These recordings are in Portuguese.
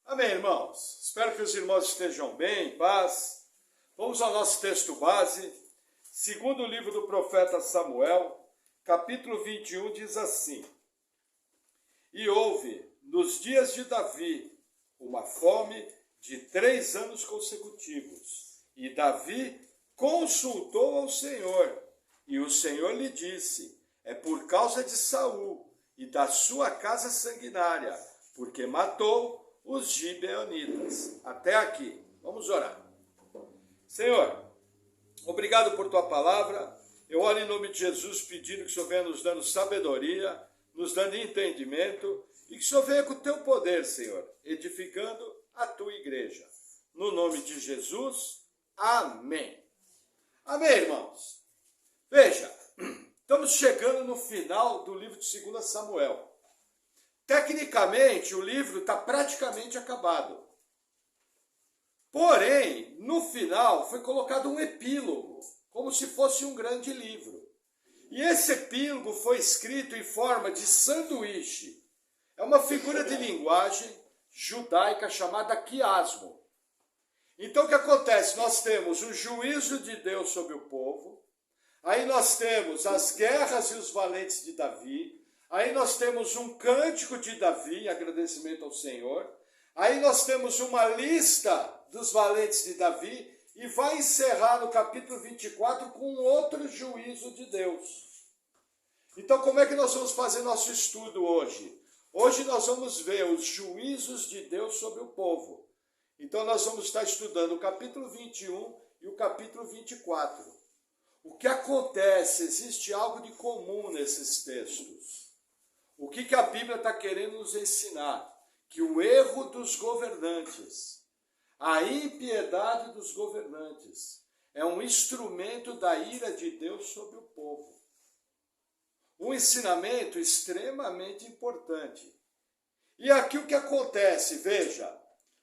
Amém, irmãos? Espero que os irmãos estejam bem, em paz. Vamos ao nosso texto base, segundo o livro do profeta Samuel, capítulo 21, diz assim: E houve, nos dias de Davi, uma fome de 3 anos consecutivos. E Davi consultou ao Senhor, e o Senhor lhe disse: É por causa de Saul e da sua casa sanguinária, porque matou os gibeonitas. Até aqui. Vamos orar. Senhor, obrigado por tua palavra. Eu oro em nome de Jesus pedindo que o Senhor venha nos dando sabedoria, nos dando entendimento e que o Senhor venha com o teu poder, Senhor, edificando a tua igreja. No nome de Jesus, amém. Amém, irmãos. Veja, estamos chegando no final do livro de 2 Samuel. Tecnicamente, o livro está praticamente acabado. Porém, no final, foi colocado um epílogo, como se fosse um grande livro. E esse epílogo foi escrito em forma de sanduíche. É uma figura de linguagem judaica chamada quiasmo. Então, o que acontece? Nós temos o juízo de Deus sobre o povo, aí nós temos as guerras e os valentes de Davi, aí nós temos um cântico de Davi, em agradecimento ao Senhor. Aí nós temos uma lista dos valentes de Davi e vai encerrar no capítulo 24 com outro juízo de Deus. Então, como é que nós vamos fazer nosso estudo hoje? Hoje nós vamos ver os juízos de Deus sobre o povo. Então, nós vamos estar estudando o capítulo 21 e o capítulo 24. O que acontece? Existe algo de comum nesses textos. O que a Bíblia está querendo nos ensinar? Que o erro dos governantes, a impiedade dos governantes, é um instrumento da ira de Deus sobre o povo. Um ensinamento extremamente importante. E aqui o que acontece, veja,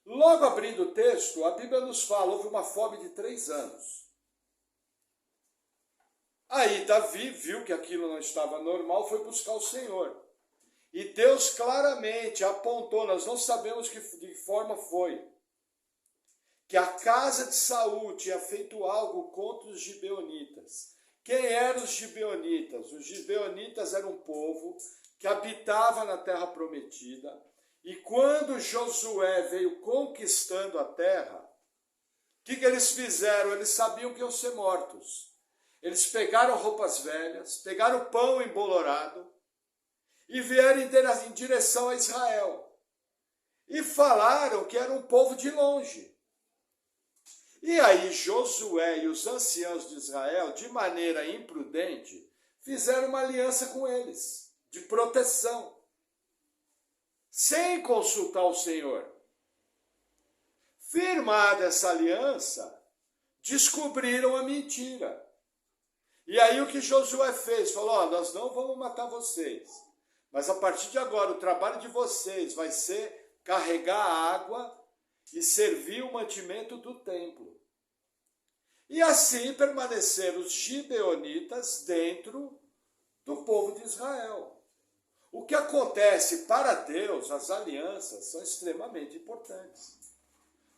logo abrindo o texto, a Bíblia nos fala, houve uma fome de 3 anos. Aí Davi viu que aquilo não estava normal, foi buscar o Senhor. E Deus claramente apontou, nós não sabemos de que forma foi, que a casa de Saul tinha feito algo contra os gibeonitas. Quem eram os gibeonitas? Os gibeonitas eram um povo que habitava na terra prometida, e quando Josué veio conquistando a terra, o que eles fizeram? Eles sabiam que iam ser mortos. Eles pegaram roupas velhas, pegaram pão embolorado, e vieram em direção a Israel. E falaram que era um povo de longe. E aí Josué e os anciãos de Israel, de maneira imprudente, fizeram uma aliança com eles, de proteção, sem consultar o Senhor. Firmada essa aliança, descobriram a mentira. E aí o que Josué fez? Falou, nós não vamos matar vocês. Mas a partir de agora, o trabalho de vocês vai ser carregar a água e servir o mantimento do templo. E assim permaneceram os gibeonitas dentro do povo de Israel. O que acontece para Deus, as alianças são extremamente importantes.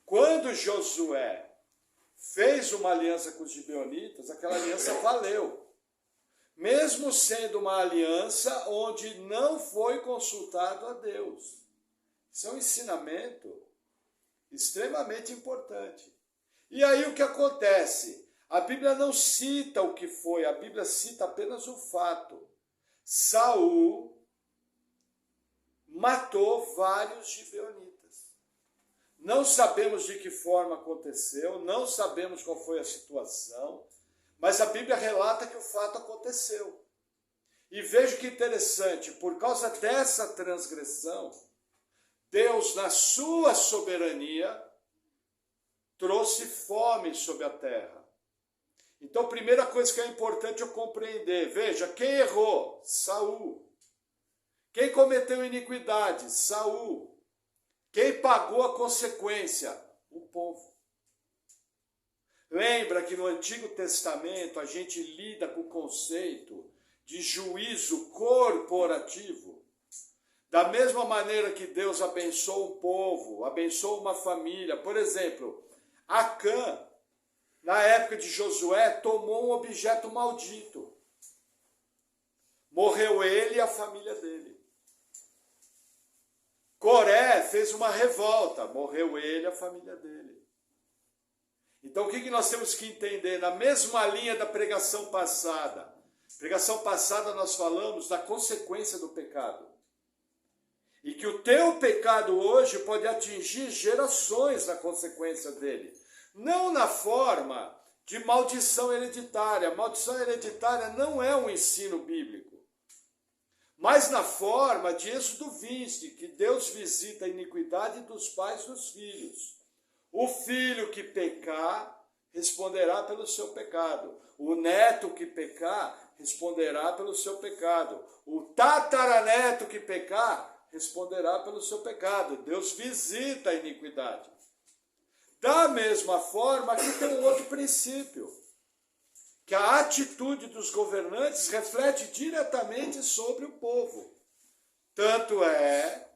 Quando Josué fez uma aliança com os gibeonitas, aquela aliança valeu. Mesmo sendo uma aliança onde não foi consultado a Deus. Isso é um ensinamento extremamente importante. E aí o que acontece? A Bíblia não cita o que foi, a Bíblia cita apenas o fato. Saul matou vários gibeonitas. Não sabemos de que forma aconteceu, não sabemos qual foi a situação, mas a Bíblia relata que o fato aconteceu. E veja que interessante, por causa dessa transgressão, Deus, na sua soberania, trouxe fome sobre a terra. Então, a primeira coisa que é importante eu compreender, veja, quem errou? Saul. Quem cometeu iniquidade? Saul. Quem pagou a consequência? O povo. Lembra que no Antigo Testamento a gente lida com o conceito de juízo corporativo. Da mesma maneira que Deus abençoa um povo, abençoa uma família. Por exemplo, Acã, na época de Josué, tomou um objeto maldito. Morreu ele e a família dele. Coré fez uma revolta, morreu ele e a família dele. Então o que nós temos que entender? Na mesma linha da pregação passada. Pregação passada nós falamos da consequência do pecado. E que o teu pecado hoje pode atingir gerações na consequência dele. Não na forma de maldição hereditária. Maldição hereditária não é um ensino bíblico. Mas na forma de Êxodo 20, que Deus visita a iniquidade dos pais dos filhos. O filho que pecar, responderá pelo seu pecado. O neto que pecar, responderá pelo seu pecado. O tataraneto que pecar, responderá pelo seu pecado. Deus visita a iniquidade. Da mesma forma, aqui tem um outro princípio, que a atitude dos governantes reflete diretamente sobre o povo. Tanto é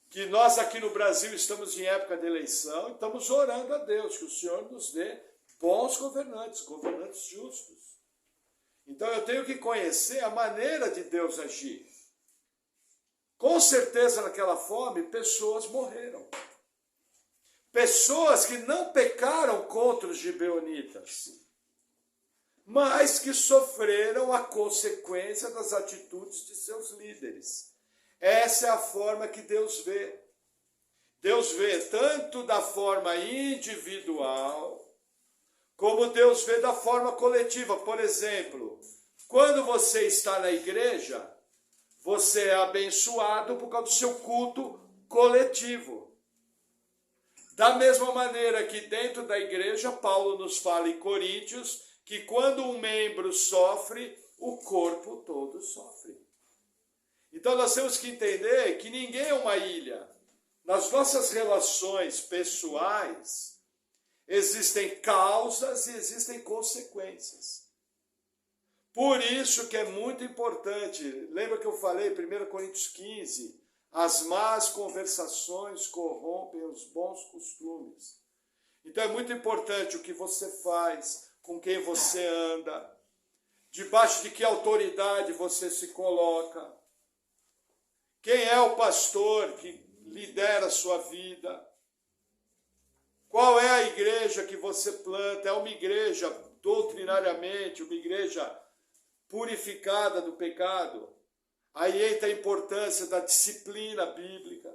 que nós aqui no Brasil estamos em época de eleição e estamos orando a Deus, que o Senhor nos dê bons governantes, governantes justos. Então eu tenho que conhecer a maneira de Deus agir. Com certeza naquela fome, pessoas morreram. Pessoas que não pecaram contra os gibeonitas, mas que sofreram a consequência das atitudes de seus líderes. Essa é a forma que Deus vê. Deus vê tanto da forma individual, como Deus vê da forma coletiva. Por exemplo, quando você está na igreja, você é abençoado por causa do seu culto coletivo. Da mesma maneira que dentro da igreja, Paulo nos fala em Coríntios, que quando um membro sofre, o corpo todo sofre. Então nós temos que entender que ninguém é uma ilha. Nas nossas relações pessoais, existem causas e existem consequências. Por isso que é muito importante, lembra que eu falei, 1 Coríntios 15, as más conversações corrompem os bons costumes. Então é muito importante o que você faz, com quem você anda, debaixo de que autoridade você se coloca, quem é o pastor que lidera a sua vida, qual é a igreja que você planta, é uma igreja doutrinariamente, uma igreja purificada do pecado. Aí entra a importância da disciplina bíblica.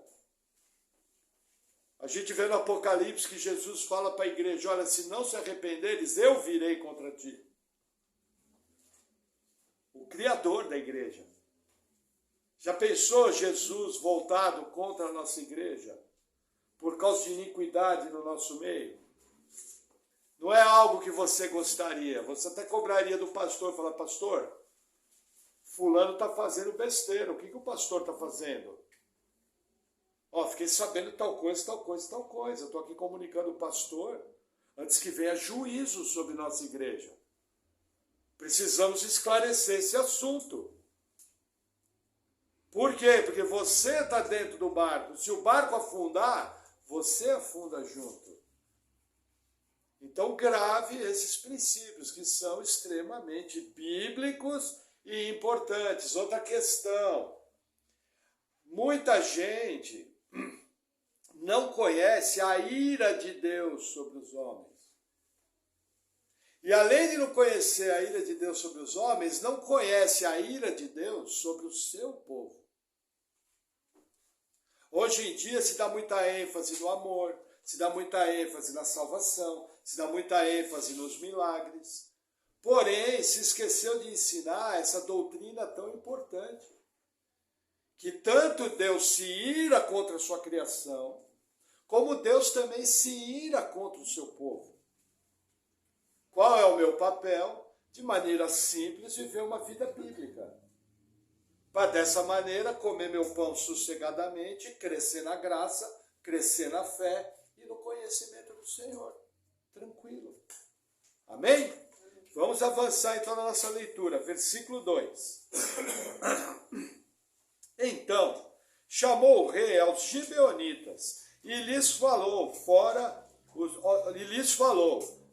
A gente vê no Apocalipse que Jesus fala para a igreja, olha, se não se arrependeres, eu virei contra ti. O Criador da igreja. Já pensou Jesus voltado contra a nossa igreja? Por causa de iniquidade no nosso meio? Não é algo que você gostaria. Você até cobraria do pastor, falar, pastor, fulano está fazendo besteira. O que o pastor está fazendo? Ó, fiquei sabendo tal coisa, tal coisa, tal coisa. Estou aqui comunicando o pastor antes que venha juízo sobre nossa igreja. Precisamos esclarecer esse assunto. Por quê? Porque você está dentro do barco. Se o barco afundar, você afunda junto. Então grave esses princípios que são extremamente bíblicos e importantes. Outra questão. Muita gente não conhece a ira de Deus sobre os homens. E além de não conhecer a ira de Deus sobre os homens, não conhece a ira de Deus sobre o seu povo. Hoje em dia se dá muita ênfase no amor, se dá muita ênfase na salvação, se dá muita ênfase nos milagres. Porém, se esqueceu de ensinar essa doutrina tão importante. Que tanto Deus se ira contra a sua criação, como Deus também se ira contra o seu povo. Qual é o meu papel? De maneira simples, viver uma vida bíblica. Para dessa maneira comer meu pão sossegadamente, crescer na graça, crescer na fé e no conhecimento do Senhor. Tranquilo. Amém? Vamos avançar então na nossa leitura. Versículo 2. Então, chamou o rei aos gibeonitas e lhes falou,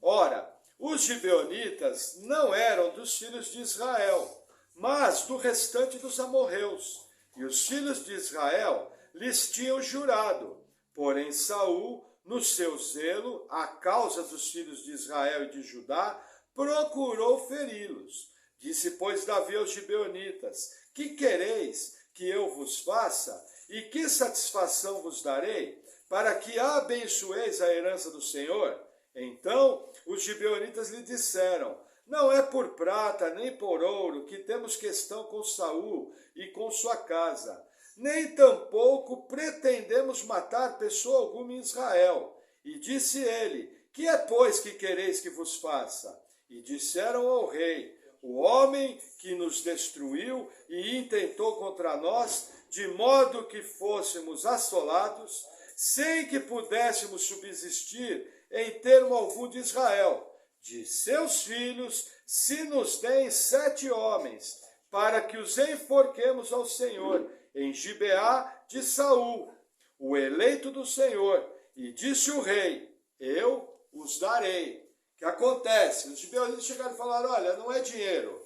ora, os gibeonitas não eram dos filhos de Israel, mas do restante dos amorreus, e os filhos de Israel lhes tinham jurado. Porém Saul, no seu zelo, à causa dos filhos de Israel e de Judá, procurou feri-los. Disse, pois, Davi aos gibeonitas, que quereis que eu vos faça? E que satisfação vos darei, para que abençoeis a herança do Senhor? Então os gibeonitas lhe disseram, não é por prata nem por ouro que temos questão com Saul e com sua casa, nem tampouco pretendemos matar pessoa alguma em Israel. E disse ele, que é, pois, que quereis que vos faça? E disseram ao rei, o homem que nos destruiu e intentou contra nós, de modo que fôssemos assolados, sem que pudéssemos subsistir em termo algum de Israel. De seus filhos, se nos deem 7 homens, para que os enforquemos ao Senhor, em Gibeá de Saul, o eleito do Senhor. E disse o rei, eu os darei. O que acontece? Os gibeonitas chegaram e falaram, olha, não é dinheiro.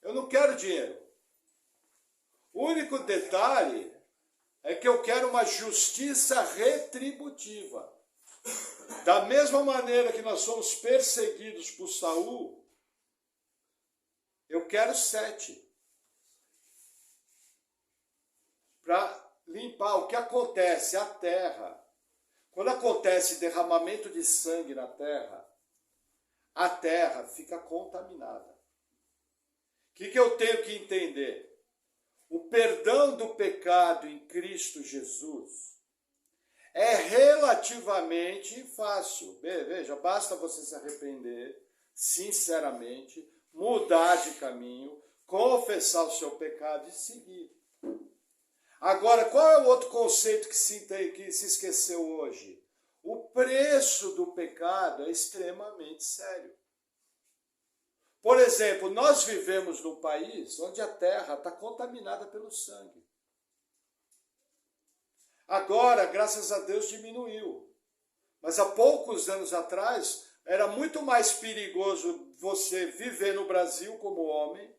Eu não quero dinheiro. O único detalhe é que eu quero uma justiça retributiva. Da mesma maneira que nós somos perseguidos por Saul, eu quero 7. Para limpar. O que acontece? A terra. Quando acontece derramamento de sangue na terra, a terra fica contaminada. O que eu tenho que entender? O perdão do pecado em Cristo Jesus é relativamente fácil. Veja, basta você se arrepender, sinceramente, mudar de caminho, confessar o seu pecado e seguir. Agora, qual é o outro conceito que se esqueceu hoje? O preço do pecado é extremamente sério. Por exemplo, nós vivemos num país onde a terra está contaminada pelo sangue. Agora, graças a Deus, diminuiu. Mas há poucos anos atrás, era muito mais perigoso você viver no Brasil como homem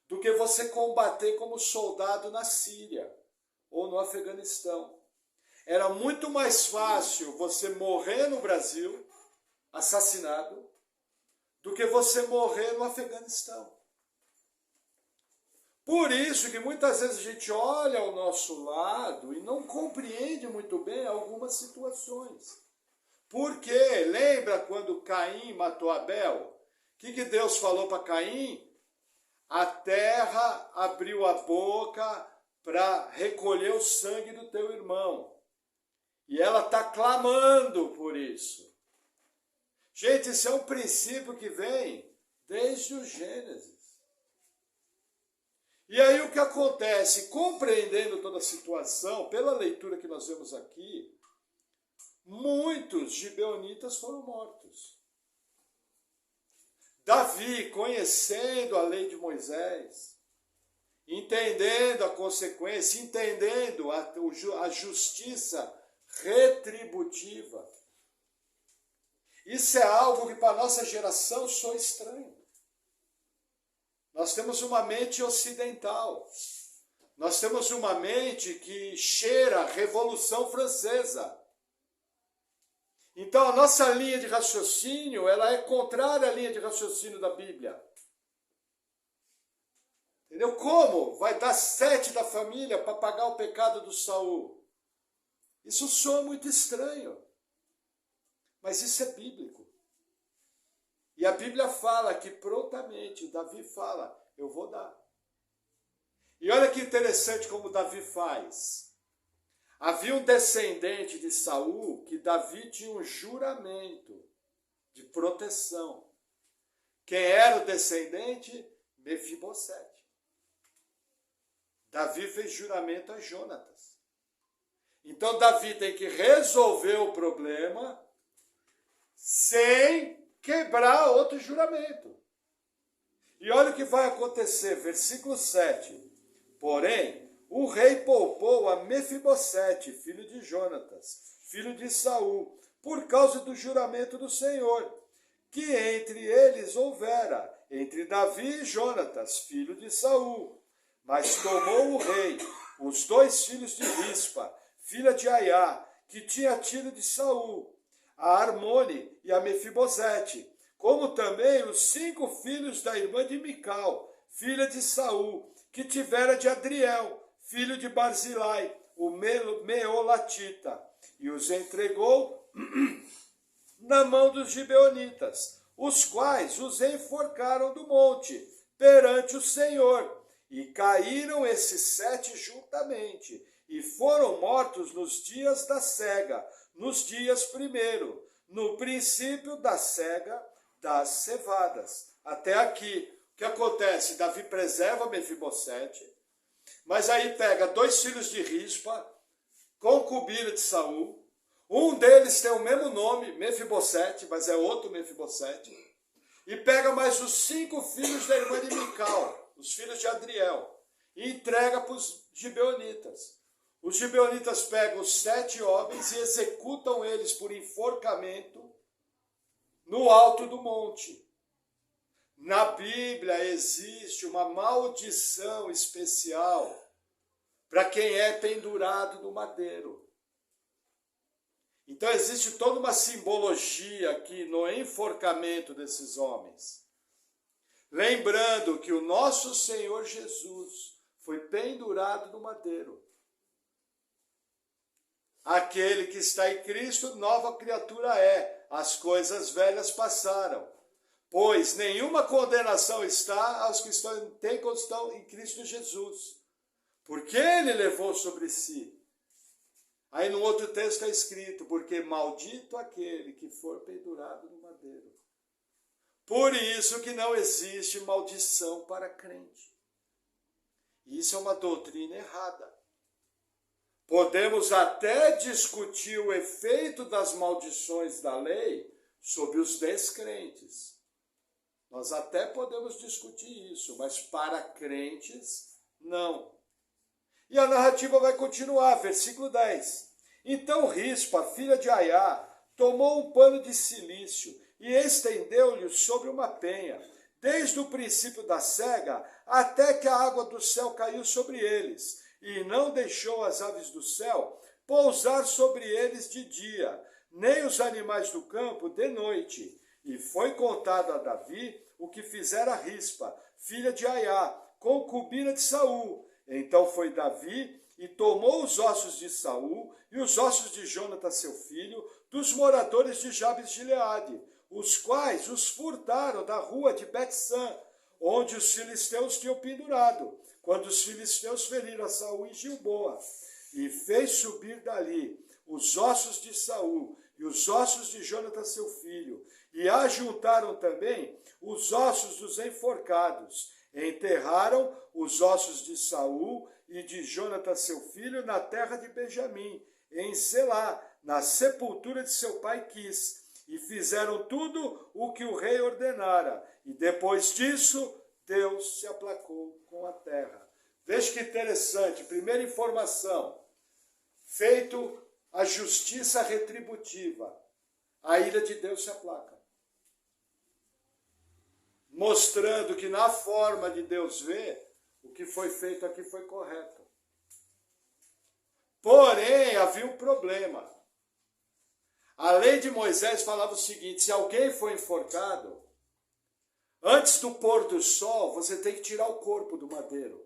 do que você combater como soldado na Síria ou no Afeganistão. Era muito mais fácil você morrer no Brasil, assassinado, do que você morrer no Afeganistão. Por isso que muitas vezes a gente olha ao nosso lado e não compreende muito bem algumas situações. Por quê? Lembra quando Caim matou Abel? O que Deus falou para Caim? A terra abriu a boca para recolher o sangue do teu irmão. E ela está clamando por isso. Gente, isso é um princípio que vem desde o Gênesis. E aí o que acontece? Compreendendo toda a situação, pela leitura que nós vemos aqui, muitos gibeonitas foram mortos. Davi, conhecendo a lei de Moisés, entendendo a consequência, entendendo a justiça retributiva. Isso é algo que para a nossa geração soa estranho. Nós temos uma mente ocidental. Nós temos uma mente que cheira a Revolução Francesa. Então a nossa linha de raciocínio, ela é contrária à linha de raciocínio da Bíblia. Entendeu? Como vai dar 7 da família para pagar o pecado do Saul? Isso soa muito estranho. Mas isso é bíblico. E a Bíblia fala que prontamente, Davi fala, eu vou dar. E olha que interessante como Davi faz. Havia um descendente de Saul que Davi tinha um juramento de proteção. Quem era o descendente? Mefibosete. Davi fez juramento a Jonatas. Então Davi tem que resolver o problema sem quebrar outro juramento. E olha o que vai acontecer, versículo 7. Porém, o rei poupou a Mefibosete, filho de Jonatas, filho de Saul, por causa do juramento do Senhor, que entre eles houvera, entre Davi e Jonatas, filho de Saul. Mas tomou o rei os 2 filhos de Rispa, filha de Aiá, que tinha tido de Saul, a Armone e a Mefibosete, como também os 5 filhos da irmã de Mical, filha de Saul, que tivera de Adriel, filho de Barzilai, o Meolatita, e os entregou na mão dos gibeonitas, os quais os enforcaram do monte, perante o Senhor. E caíram esses 7 juntamente, e foram mortos nos dias da cega, nos dias primeiro, no princípio da cega das cevadas. Até aqui, o que acontece? Davi preserva Mefibosete, mas aí pega 2 filhos de Rispa, concubina de Saul. Um deles tem o mesmo nome, Mefibosete, mas é outro Mefibosete. E pega mais os 5 filhos da irmã de Mical, os filhos de Adriel, e entrega para os gibeonitas. Os gibeonitas pegam os 7 homens e executam eles por enforcamento no alto do monte. Na Bíblia existe uma maldição especial para quem é pendurado no madeiro. Então existe toda uma simbologia aqui no enforcamento desses homens. Lembrando que o nosso Senhor Jesus foi pendurado no madeiro. Aquele que está em Cristo, nova criatura é. As coisas velhas passaram. Pois nenhuma condenação está aos que estão em Cristo Jesus. Porque Ele levou sobre si. Aí no outro texto está escrito, porque maldito aquele que for pendurado no madeiro. Por isso que não existe maldição para crente. Isso é uma doutrina errada. Podemos até discutir o efeito das maldições da lei sobre os descrentes. Nós até podemos discutir isso, mas para crentes, não. E a narrativa vai continuar, versículo 10. Então Rispa, filha de Aiá, tomou um pano de cilício e estendeu-lhe sobre uma penha, desde o princípio da cega até que a água do céu caiu sobre eles, e não deixou as aves do céu pousar sobre eles de dia, nem os animais do campo de noite. E foi contado a Davi o que fizera Rispa, filha de Aiá, concubina de Saul. Então foi Davi e tomou os ossos de Saul e os ossos de Jonatas, seu filho, dos moradores de Jabes de Gileade, os quais os furtaram da rua de Bet-san, onde os filisteus tinham pendurado, quando os filisteus feriram a Saul em Gilboa, e fez subir dali os ossos de Saul e os ossos de Jonatas, seu filho, e ajuntaram também os ossos dos enforcados. Enterraram os ossos de Saul e de Jonatas, seu filho, na terra de Benjamim, em Selá, na sepultura de seu pai Quis, e fizeram tudo o que o rei ordenara. E depois disso, Deus se aplacou com a terra. Veja que interessante, primeira informação, feito a justiça retributiva, a ira de Deus se aplaca. Mostrando que na forma de Deus ver, o que foi feito aqui foi correto. Porém, havia um problema. A lei de Moisés falava o seguinte: se alguém for enforcado, antes do pôr do sol, você tem que tirar o corpo do madeiro.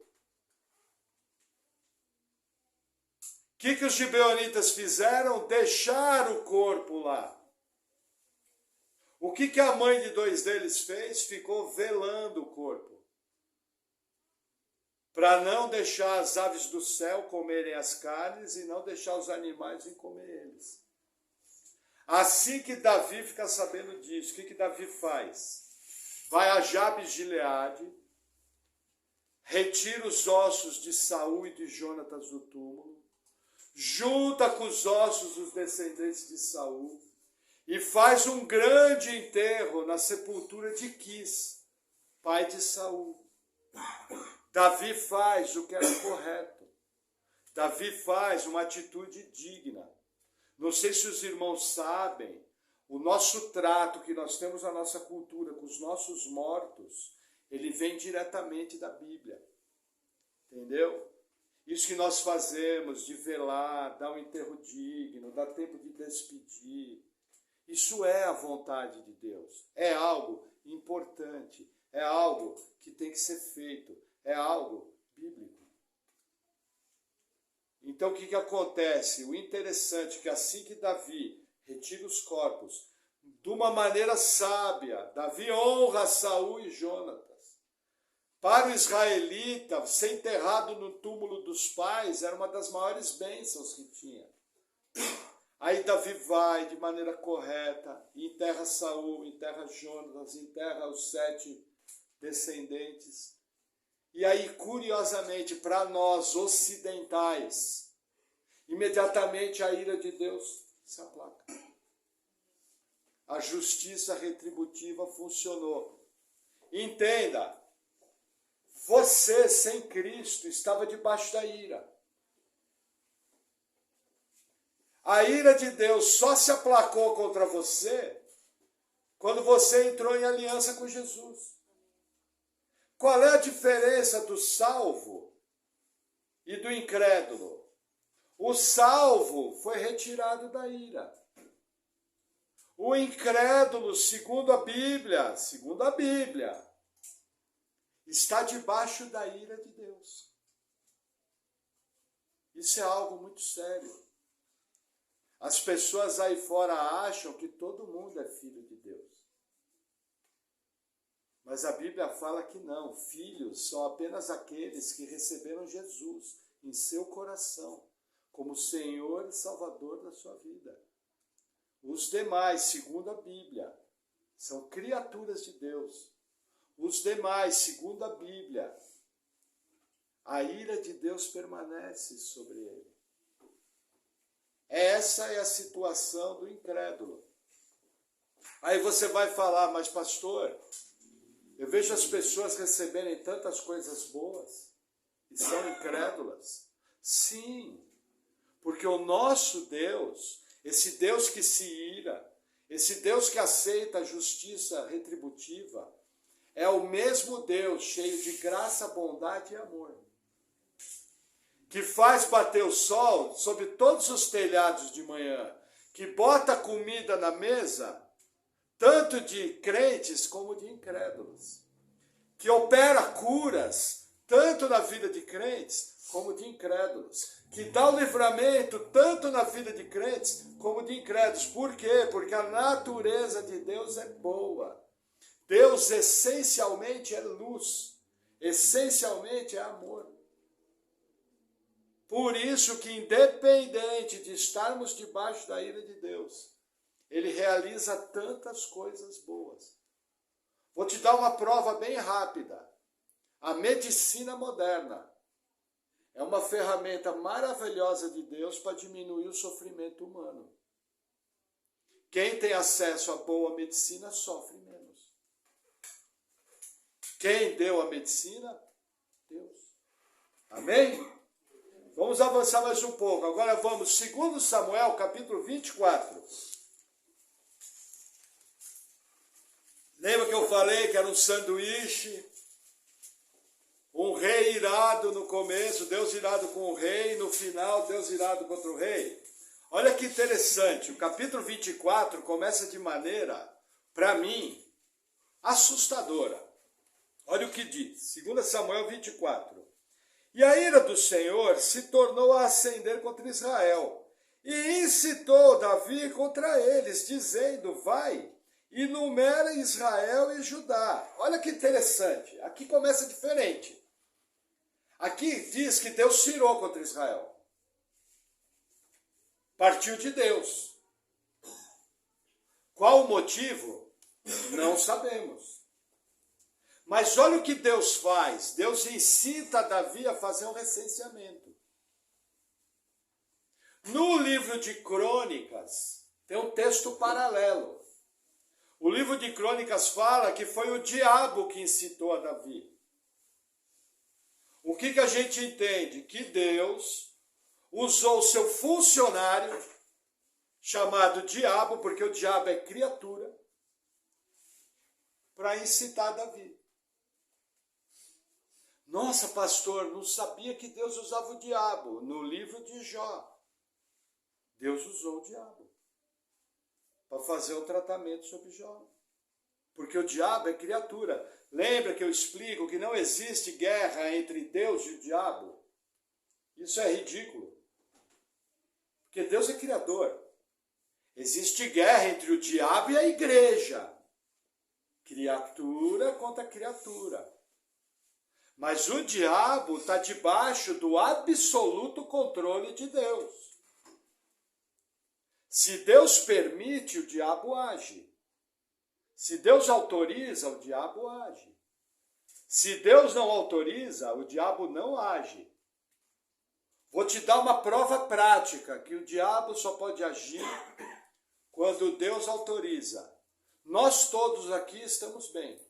O que os gibeonitas fizeram? Deixaram o corpo lá. O que a mãe de 2 deles fez? Ficou velando o corpo, para não deixar as aves do céu comerem as carnes e não deixar os animais vir comer eles. Assim que Davi fica sabendo disso, o que Davi faz? Vai a Jabes de Gileade, retira os ossos de Saul e de Jonatas do túmulo, junta com os ossos dos descendentes de Saul, e faz um grande enterro na sepultura de Quis, pai de Saul. Davi faz o que era correto. Davi faz uma atitude digna. Não sei se os irmãos sabem, o nosso trato que nós temos na nossa cultura com os nossos mortos, ele vem diretamente da Bíblia. Entendeu? Isso que nós fazemos de velar, dar um enterro digno, dar tempo de despedir, isso é a vontade de Deus. É algo importante, é algo que tem que ser feito, é algo bíblico. Então o que acontece? O interessante é que assim que Davi retira os corpos, de uma maneira sábia, Davi honra Saul e Jonatas. Para o israelita, ser enterrado no túmulo dos pais era uma das maiores bênçãos que tinha. Aí Davi vai de maneira correta, enterra Saul, enterra Jonatas, enterra os 7 descendentes. E aí, curiosamente, para nós ocidentais, imediatamente a ira de Deus se aplaca. A justiça retributiva funcionou. Entenda, você sem Cristo estava debaixo da ira. A ira de Deus só se aplacou contra você quando você entrou em aliança com Jesus. Qual é a diferença do salvo e do incrédulo? O salvo foi retirado da ira. O incrédulo, segundo a Bíblia, está debaixo da ira de Deus. Isso é algo muito sério. As pessoas aí fora acham que todo mundo é filho de Deus. Mas a Bíblia fala que não. Filhos são apenas aqueles que receberam Jesus em seu coração, como Senhor e Salvador da sua vida. Os demais, segundo a Bíblia, são criaturas de Deus. Os demais, segundo a Bíblia, a ira de Deus permanece sobre ele. Essa é a situação do incrédulo. Aí você vai falar, mas pastor, eu vejo as pessoas receberem tantas coisas boas e são incrédulas. Sim, porque o nosso Deus, esse Deus que se ira, esse Deus que aceita a justiça retributiva, é o mesmo Deus cheio de graça, bondade e amor, que faz bater o sol sobre todos os telhados de manhã, que bota comida na mesa, tanto de crentes como de incrédulos, que opera curas, tanto na vida de crentes como de incrédulos, que dá o livramento tanto na vida de crentes como de incrédulos. Por quê? Porque a natureza de Deus é boa. Deus essencialmente é luz, essencialmente é amor. Por isso que, independente de estarmos debaixo da ira de Deus, Ele realiza tantas coisas boas. Vou te dar uma prova bem rápida. A medicina moderna é uma ferramenta maravilhosa de Deus para diminuir o sofrimento humano. Quem tem acesso à boa medicina sofre menos. Quem deu a medicina? Deus. Amém? Vamos avançar mais um pouco. Agora vamos, 2 Samuel, capítulo 24. Lembra que eu falei que era um sanduíche? Um rei irado no começo, Deus irado com o rei, e no final, Deus irado contra o rei. Olha que interessante, o capítulo 24 começa de maneira, para mim, assustadora. Olha o que diz, 2 Samuel 24. E a ira do Senhor se tornou a acender contra Israel, e incitou Davi contra eles, dizendo, vai, e numera Israel e Judá. Olha que interessante, aqui começa diferente. Aqui diz que Deus tirou contra Israel. Partiu de Deus. Qual o motivo? Não sabemos. Mas olha o que Deus faz. Deus incita Davi a fazer um recenseamento. No livro de Crônicas, tem um texto paralelo. O livro de Crônicas fala que foi o diabo que incitou a Davi. O que a gente entende? Que Deus usou seu funcionário, chamado diabo, porque o diabo é criatura, para incitar Davi. Nossa, pastor, não sabia que Deus usava o diabo. No livro de Jó, Deus usou o diabo para fazer um tratamento sobre Jó. Porque o diabo é criatura. Lembra que eu explico que não existe guerra entre Deus e o diabo? Isso é ridículo. Porque Deus é criador. Existe guerra entre o diabo e a igreja. Criatura contra criatura. Mas o diabo está debaixo do absoluto controle de Deus. Se Deus permite, o diabo age. Se Deus autoriza, o diabo age. Se Deus não autoriza, o diabo não age. Vou te dar uma prova prática, que o diabo só pode agir quando Deus autoriza. Nós todos aqui estamos bem.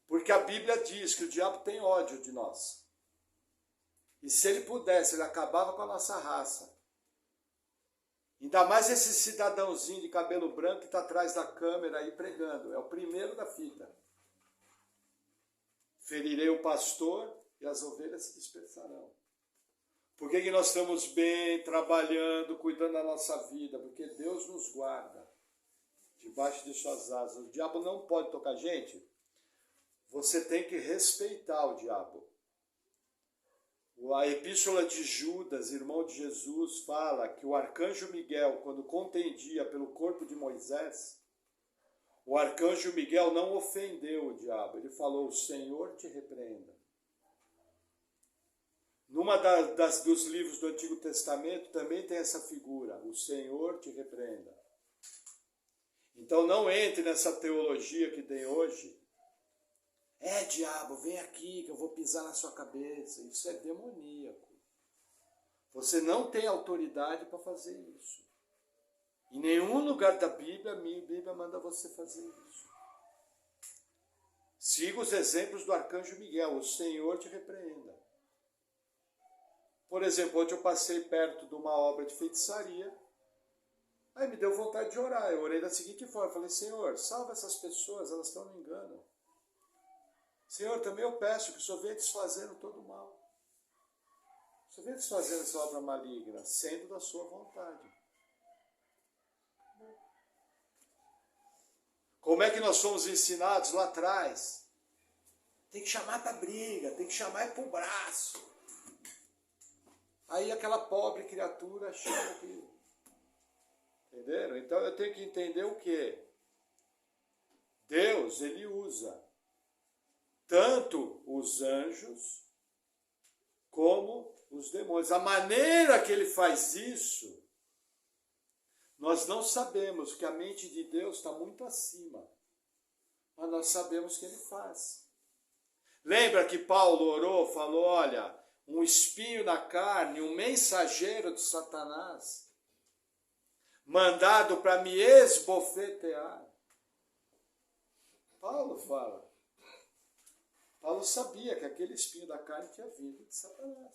Porque a Bíblia diz que o diabo tem ódio de nós. E se ele pudesse, ele acabava com a nossa raça. Ainda mais esse cidadãozinho de cabelo branco que está atrás da câmera aí pregando. É o primeiro da fita. Ferirei o pastor e as ovelhas se dispersarão. Por que nós estamos bem, trabalhando, cuidando da nossa vida? Porque Deus nos guarda debaixo de suas asas. O diabo não pode tocar. Gente, você tem que respeitar o diabo. A epístola de Judas, irmão de Jesus, fala que o arcanjo Miguel, quando contendia pelo corpo de Moisés, o arcanjo Miguel não ofendeu o diabo. Ele falou, o Senhor te repreenda. Numa dos livros do Antigo Testamento também tem essa figura, o Senhor te repreenda. Então não entre nessa teologia que tem hoje. Diabo, vem aqui que eu vou pisar na sua cabeça. Isso é demoníaco. Você não tem autoridade para fazer isso. Em nenhum lugar da Bíblia, a Bíblia manda você fazer isso. Siga os exemplos do arcanjo Miguel, o Senhor te repreenda. Por exemplo, ontem eu passei perto de uma obra de feitiçaria, aí me deu vontade de orar. Eu orei da seguinte forma, falei, Senhor, salva essas pessoas, elas estão no engano. Senhor, também eu peço que o Senhor venha desfazendo todo o mal. O Senhor venha desfazendo essa obra maligna, sendo da sua vontade. Como é que nós fomos ensinados lá atrás? Tem que chamar para briga, tem que chamar para o braço. Aí aquela pobre criatura chama aquilo. Entenderam? Então eu tenho que entender o quê? Deus, ele usa tanto os anjos como os demônios. A maneira que ele faz isso, nós não sabemos, porque a mente de Deus está muito acima. Mas nós sabemos que ele faz. Lembra que Paulo orou, falou, olha, um espinho na carne, um mensageiro de Satanás, mandado para me esbofetear. Paulo fala. Paulo sabia que aquele espinho da carne tinha vindo de Satanás.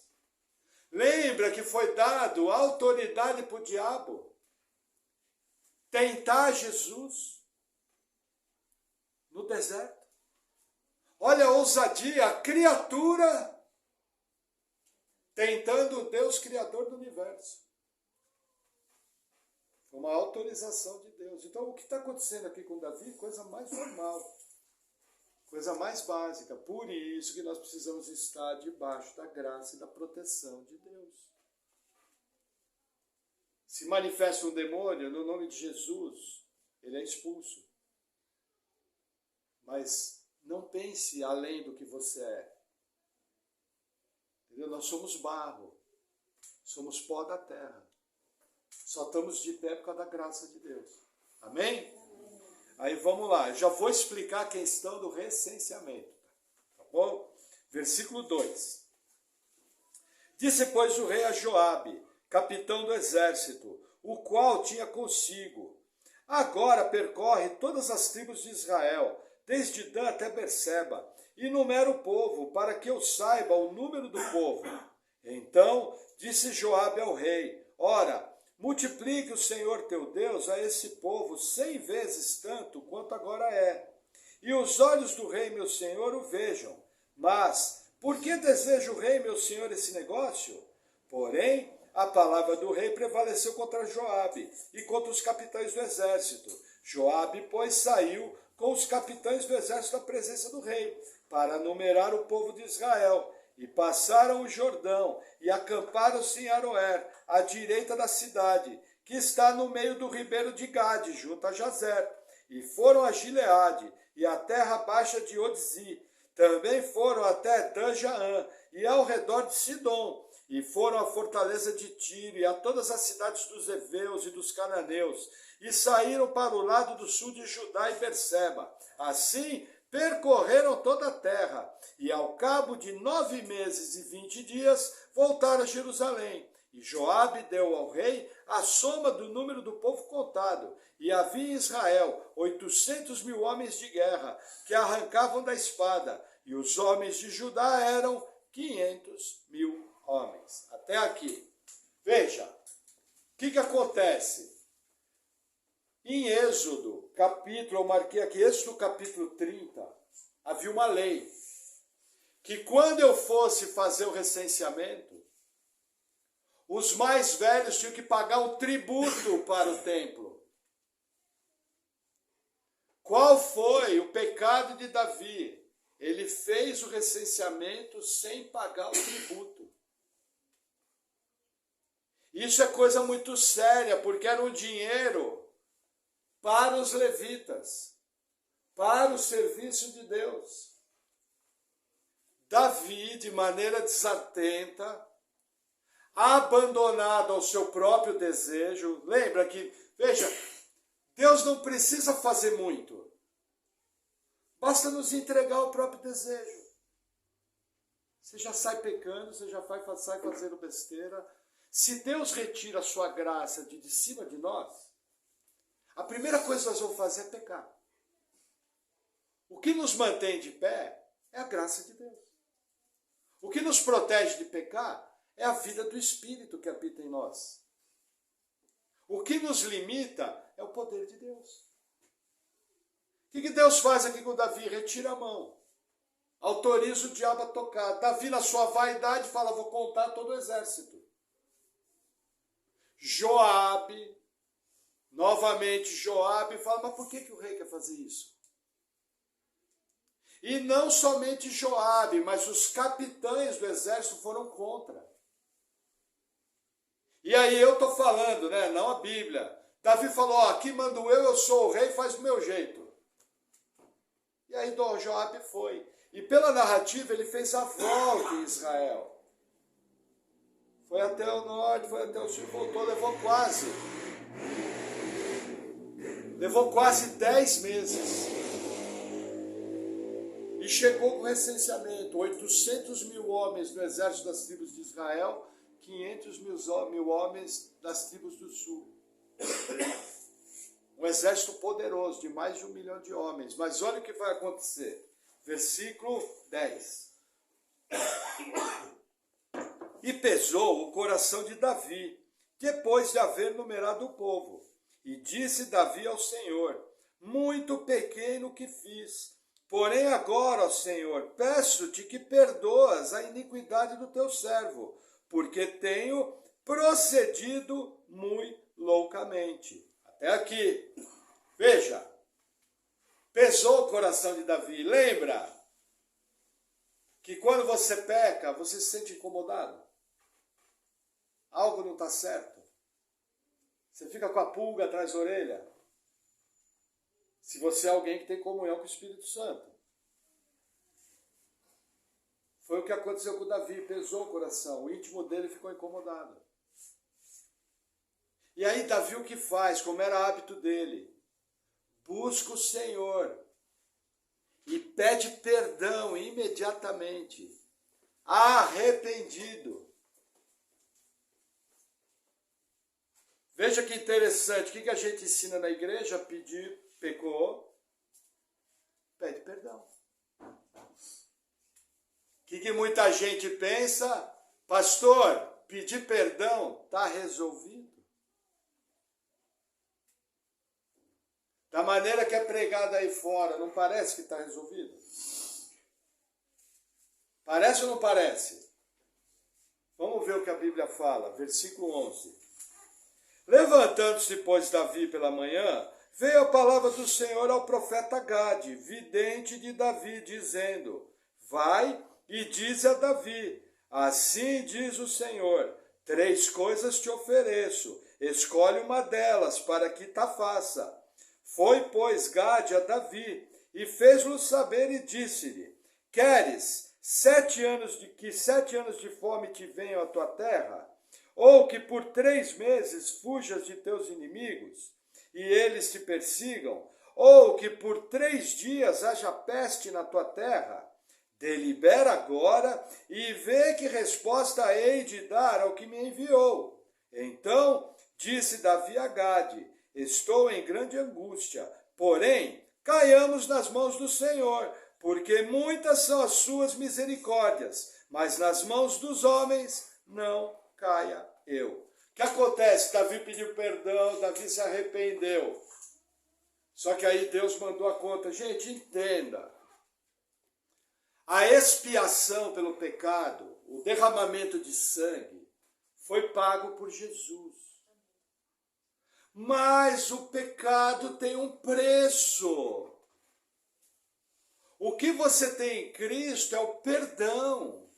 Lembra que foi dado autoridade para o diabo tentar Jesus no deserto. Olha a ousadia, a criatura tentando o Deus Criador do universo. Uma autorização de Deus. Então o que está acontecendo aqui com Davi? Coisa mais normal. Coisa mais básica. Por isso que nós precisamos estar debaixo da graça e da proteção de Deus. Se manifesta um demônio, no nome de Jesus, ele é expulso. Mas não pense além do que você é. Entendeu? Nós somos barro. Somos pó da terra. Só estamos de pé por causa da graça de Deus. Amém? Aí vamos lá, eu já vou explicar a questão do recenseamento, tá bom? Versículo 2. Disse, pois, o rei a Joabe, capitão do exército, o qual tinha consigo, agora percorre todas as tribos de Israel, desde Dan até Berseba, e numera o povo, para que eu saiba o número do povo. Então disse Joabe ao rei: ora, multiplique o Senhor teu Deus a esse povo 100 vezes tanto quanto agora é. E os olhos do rei, meu senhor, o vejam. Mas, por que deseja o rei, meu senhor, esse negócio? Porém, a palavra do rei prevaleceu contra Joabe e contra os capitães do exército. Joabe, pois, saiu com os capitães do exército da presença do rei, para numerar o povo de Israel. E passaram o Jordão, e acamparam-se em Aroer, à direita da cidade, que está no meio do ribeiro de Gade, junto a Jazer. E foram a Gileade, e a terra baixa de Odzi. Também foram até Dan-Jaã, e ao redor de Sidom. E foram à fortaleza de Tiro, e a todas as cidades dos heveus e dos cananeus. E saíram para o lado do sul de Judá e Berseba. Assim, percorreram toda a terra, e ao cabo de 9 meses e 20 dias, voltaram a Jerusalém. E Joabe deu ao rei a soma do número do povo contado, e havia em Israel 800.000 homens de guerra, que arrancavam da espada, e os homens de Judá eram 500.000 homens. Até aqui. Veja, o que acontece? Em Êxodo, eu marquei aqui, Êxodo capítulo 30, havia uma lei, que quando eu fosse fazer o recenseamento, os mais velhos tinham que pagar um tributo para o templo. Qual foi o pecado de Davi? Ele fez o recenseamento sem pagar o tributo. Isso é coisa muito séria, porque era um dinheiro para os levitas, para o serviço de Deus. Davi, de maneira desatenta, abandonado ao seu próprio desejo, lembra que, veja, Deus não precisa fazer muito, basta nos entregar o próprio desejo. Você já sai pecando, você já sai fazendo besteira. Se Deus retira a sua graça de cima de nós, a primeira coisa que nós vamos fazer é pecar. O que nos mantém de pé é a graça de Deus. O que nos protege de pecar é a vida do Espírito que habita em nós. O que nos limita é o poder de Deus. O que Deus faz aqui com Davi? Retira a mão. Autoriza o diabo a tocar. Davi, na sua vaidade, fala: vou contar todo o exército. Novamente Joabe fala: mas por que o rei quer fazer isso? E não somente Joabe, mas os capitães do exército foram contra. E aí eu estou falando, né? Não a Bíblia. Davi falou: ó, aqui mando eu sou o rei, faz do meu jeito. E aí Joabe foi. E pela narrativa ele fez a volta em Israel. Foi até o norte, foi até o sul, voltou, levou quase 10 meses. E chegou com recenseamento: 800.000 homens no exército das tribos de Israel, 500.000 homens das tribos do sul. Um exército poderoso, de mais de 1 milhão de homens. Mas olha o que vai acontecer. Versículo 10. E pesou o coração de Davi, depois de haver numerado o povo. E disse Davi ao Senhor: muito pequei no que fiz. Porém agora, ó Senhor, peço-te que perdoas a iniquidade do teu servo, porque tenho procedido muito loucamente. Até aqui. Veja, pesou o coração de Davi. Lembra que quando você peca, você se sente incomodado? Algo não está certo. Você fica com a pulga atrás da orelha. Se você é alguém que tem comunhão com o Espírito Santo. Foi o que aconteceu com Davi, pesou o coração, o íntimo dele ficou incomodado. E aí Davi o que faz, como era hábito dele? Busca o Senhor e pede perdão imediatamente, arrependido. Veja que interessante, o que a gente ensina na igreja? Pedir, pecou, pede perdão. O que muita gente pensa? Pastor, pedir perdão está resolvido? Da maneira que é pregada aí fora, não parece que está resolvido? Parece ou não parece? Vamos ver o que a Bíblia fala, versículo 11. Levantando-se, pois, Davi pela manhã, veio a palavra do Senhor ao profeta Gade, vidente de Davi, dizendo: vai e dize a Davi, assim diz o Senhor, 3 coisas te ofereço, escolhe uma delas para que ta faça. Foi, pois, Gade a Davi, e fez-lo saber e disse-lhe: queres 7 anos de fome te venham à tua terra? Ou que por 3 meses fujas de teus inimigos, e eles te persigam? Ou que por 3 dias haja peste na tua terra? Delibera agora e vê que resposta hei de dar ao que me enviou. Então disse Davi a Gade: estou em grande angústia, porém caiamos nas mãos do Senhor, porque muitas são as suas misericórdias, mas nas mãos dos homens não caia eu. O que acontece? Davi pediu perdão, Davi se arrependeu. Só que aí Deus mandou a conta. Gente, entenda. A expiação pelo pecado, o derramamento de sangue, foi pago por Jesus. Mas o pecado tem um preço. O que você tem em Cristo é o perdão.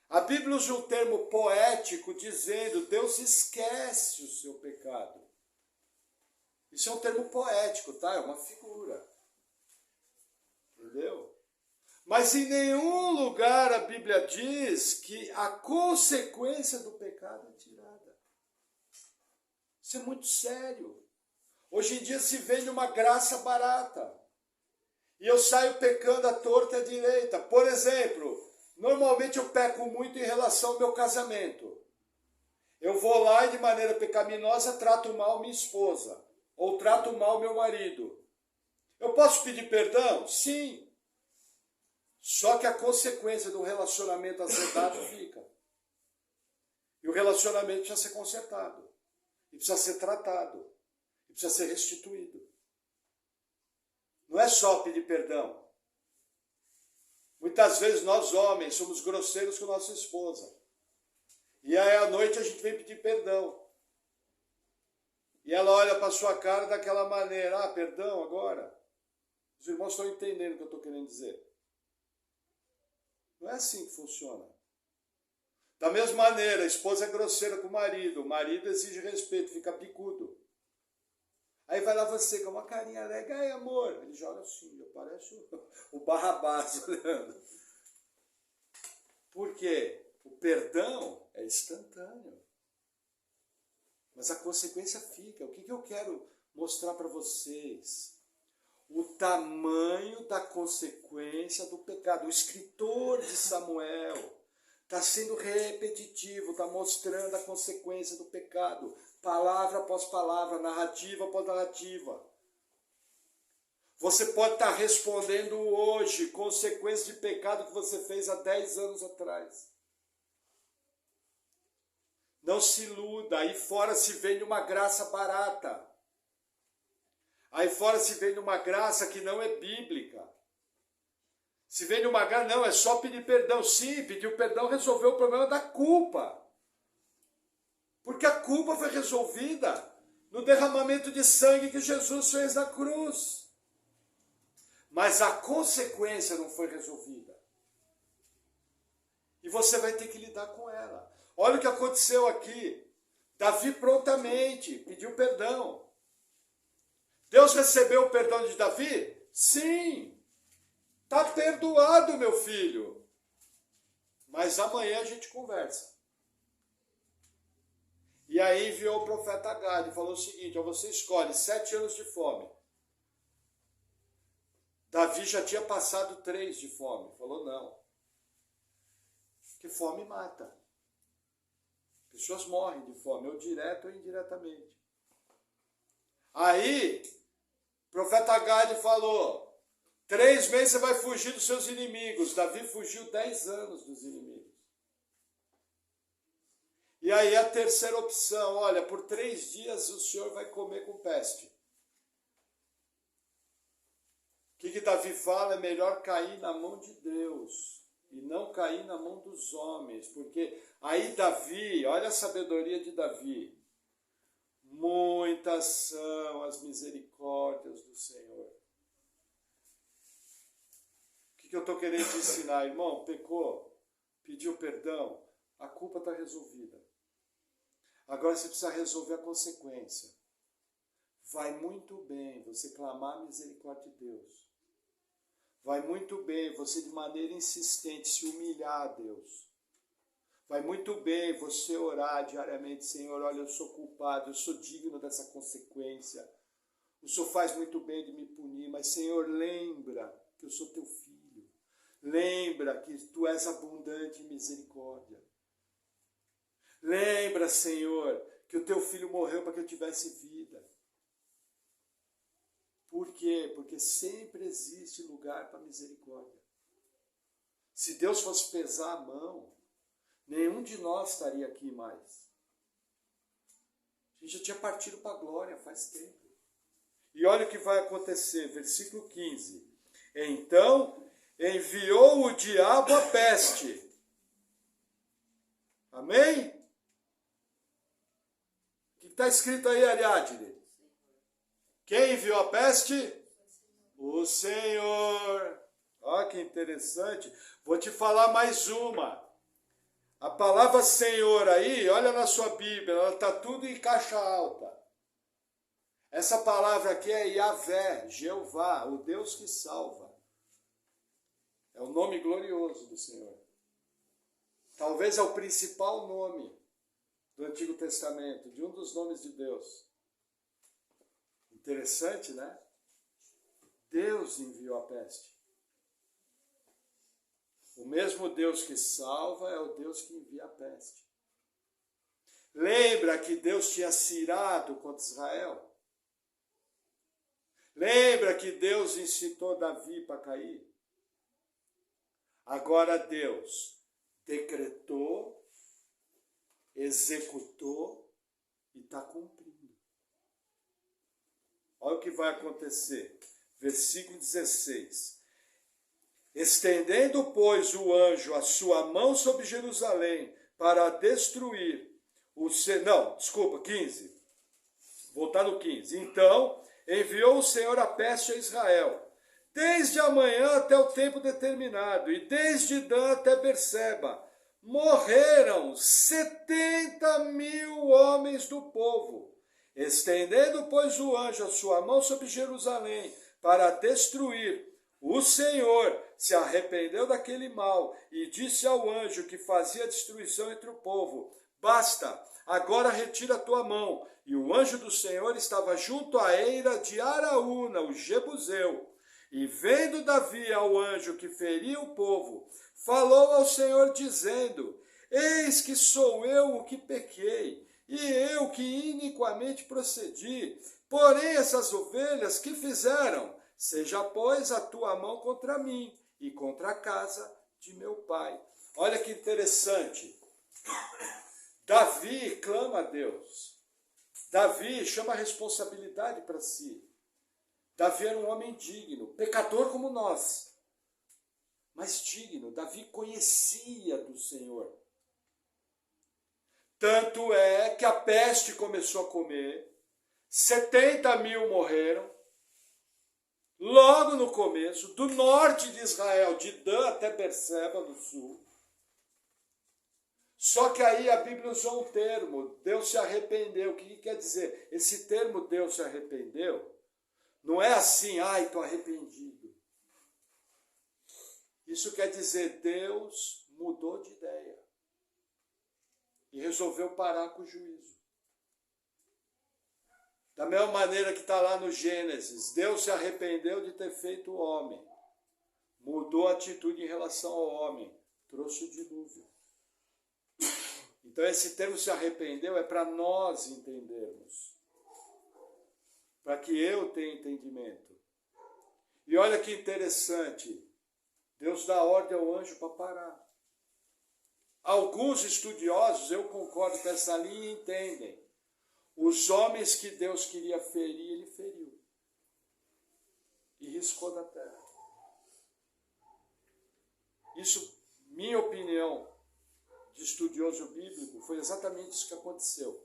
A Bíblia usa um termo poético dizendo: Deus esquece o seu pecado. Isso é um termo poético, tá? É uma figura. Entendeu? Mas em nenhum lugar a Bíblia diz que a consequência do pecado é tirada. Isso é muito sério. Hoje em dia se vende uma graça barata. E eu saio pecando à torta e à direita. Por exemplo, normalmente eu peco muito em relação ao meu casamento. Eu vou lá e de maneira pecaminosa trato mal minha esposa. Ou trato mal meu marido. Eu posso pedir perdão? Sim. Só que a consequência do relacionamento azedado fica. E o relacionamento precisa ser consertado. E precisa ser tratado. E precisa ser restituído. Não é só pedir perdão. Muitas vezes nós homens somos grosseiros com nossa esposa. E aí à noite a gente vem pedir perdão. E ela olha para a sua cara daquela maneira: ah, perdão agora? Os irmãos estão entendendo o que eu estou querendo dizer. Não é assim que funciona. Da mesma maneira, a esposa é grosseira com o marido exige respeito, fica picudo. Aí vai lá você com uma carinha alegre: ai amor, ele joga assim, parece o Barrabás olhando. Por quê? O perdão é instantâneo. Mas a consequência fica. O que eu quero mostrar para vocês? O tamanho da consequência do pecado. O escritor de Samuel está sendo repetitivo, está mostrando a consequência do pecado. Palavra após palavra, narrativa após narrativa. Você pode estar respondendo hoje consequências de pecado que você fez há 10 anos atrás. Não se iluda, aí fora se vende uma graça barata. Aí fora se vende uma graça que não é bíblica. Se vende uma graça, não, é só pedir perdão. Sim, pedir o perdão resolveu o problema da culpa. Porque a culpa foi resolvida no derramamento de sangue que Jesus fez na cruz. Mas a consequência não foi resolvida. E você vai ter que lidar com ela. Olha o que aconteceu aqui. Davi prontamente pediu perdão. Deus recebeu o perdão de Davi? Sim. Está perdoado, meu filho. Mas amanhã a gente conversa. E aí enviou o profeta Gade e falou o seguinte: ó, você escolhe 7 anos de fome. Davi já tinha passado 3 de fome. Falou: não. Que fome mata. Pessoas morrem de fome, ou direto ou indiretamente. Aí, o profeta Gade falou: 3 meses você vai fugir dos seus inimigos. Davi fugiu 10 anos dos inimigos. E aí a terceira opção, olha, por 3 dias o senhor vai comer com peste. O que Davi fala? É melhor cair na mão de Deus e não cair na mão dos homens, porque aí Davi, olha a sabedoria de Davi, muitas são as misericórdias do Senhor. O que eu estou querendo te ensinar, irmão? Pecou, pediu perdão, a culpa está resolvida. Agora você precisa resolver a consequência. Vai muito bem você clamar a misericórdia de Deus. Vai muito bem você de maneira insistente se humilhar a Deus. Vai muito bem você orar diariamente, Senhor, olha, eu sou culpado, eu sou digno dessa consequência. O Senhor faz muito bem de me punir, mas Senhor, lembra que eu sou teu filho. Lembra que tu és abundante em misericórdia. Lembra, Senhor, que o teu filho morreu para que eu tivesse vida. Por quê? Porque sempre existe lugar para misericórdia. Se Deus fosse pesar a mão, nenhum de nós estaria aqui mais. A gente já tinha partido para a glória faz tempo. E olha o que vai acontecer, versículo 15. Então enviou o diabo a peste. Amém? O que está escrito aí, Ariadne? Quem enviou a peste? O Senhor. Olha que interessante. Vou te falar mais uma. A palavra Senhor aí, olha na sua Bíblia, ela está tudo em caixa alta. Essa palavra aqui é Yahvé, Jeová, o Deus que salva. É o nome glorioso do Senhor. Talvez é o principal nome do Antigo Testamento, de um dos nomes de Deus. Interessante, né? Deus enviou a peste. O mesmo Deus que salva é o Deus que envia a peste. Lembra que Deus tinha se irado contra Israel? Lembra que Deus incitou Davi para cair? Agora Deus decretou, executou e está cumprindo. Olha o que vai acontecer. Versículo 16. Estendendo, pois, o anjo a sua mão sobre Jerusalém para destruir o... 15. Voltar no 15. Então enviou o Senhor a peste a Israel, desde a manhã até o tempo determinado, e desde Dan até Berseba. Morreram 70.000 homens do povo. Estendendo, pois, o anjo a sua mão sobre Jerusalém para destruir, o Senhor se arrependeu daquele mal e disse ao anjo que fazia destruição entre o povo: basta, agora retira a tua mão. E o anjo do Senhor estava junto à eira de Araúna, o Jebuseu. E vendo Davi ao anjo que feria o povo, falou ao Senhor dizendo: eis que sou eu o que pequei, e eu que iniquamente procedi. Porém essas ovelhas que fizeram? Seja, pois, a tua mão contra mim e contra a casa de meu pai. Olha que interessante. Davi clama a Deus. Davi chama a responsabilidade para si. Davi era um homem digno, pecador como nós, mas digno. Davi conhecia do Senhor. Tanto é que a peste começou a comer, 70.000 morreram, logo no começo, do norte de Israel, de Dan até Berseba, no sul. Só que aí a Bíblia usou um termo, Deus se arrependeu. O que quer dizer? Esse termo Deus se arrependeu, não é assim, ai, estou arrependido. Isso quer dizer, Deus mudou de ideia e resolveu parar com o juízo. Da mesma maneira que está lá no Gênesis, Deus se arrependeu de ter feito o homem. Mudou a atitude em relação ao homem, trouxe o dilúvio. Então esse termo se arrependeu é para nós entendermos. Para que eu tenha entendimento. E olha que interessante, Deus dá ordem ao anjo para parar. Alguns estudiosos, eu concordo com essa linha, entendem. Os homens que Deus queria ferir, ele feriu. E riscou da terra. Isso, minha opinião de estudioso bíblico, foi exatamente isso que aconteceu.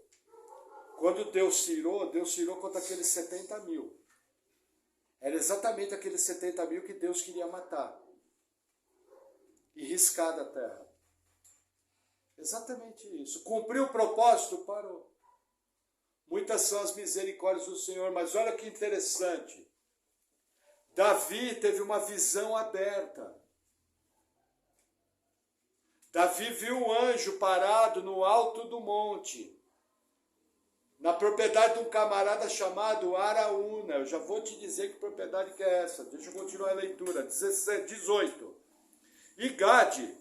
Quando Deus tirou contra aqueles 70 mil. Era exatamente aqueles 70 mil que Deus queria matar. E riscar da terra. Exatamente isso. Cumpriu o propósito, parou. Muitas são as misericórdias do Senhor, mas olha que interessante. Davi teve uma visão aberta. Davi viu um anjo parado no alto do monte, na propriedade de um camarada chamado Araúna. Eu já vou te dizer que propriedade que é essa. Deixa eu continuar a leitura. 18. E Gade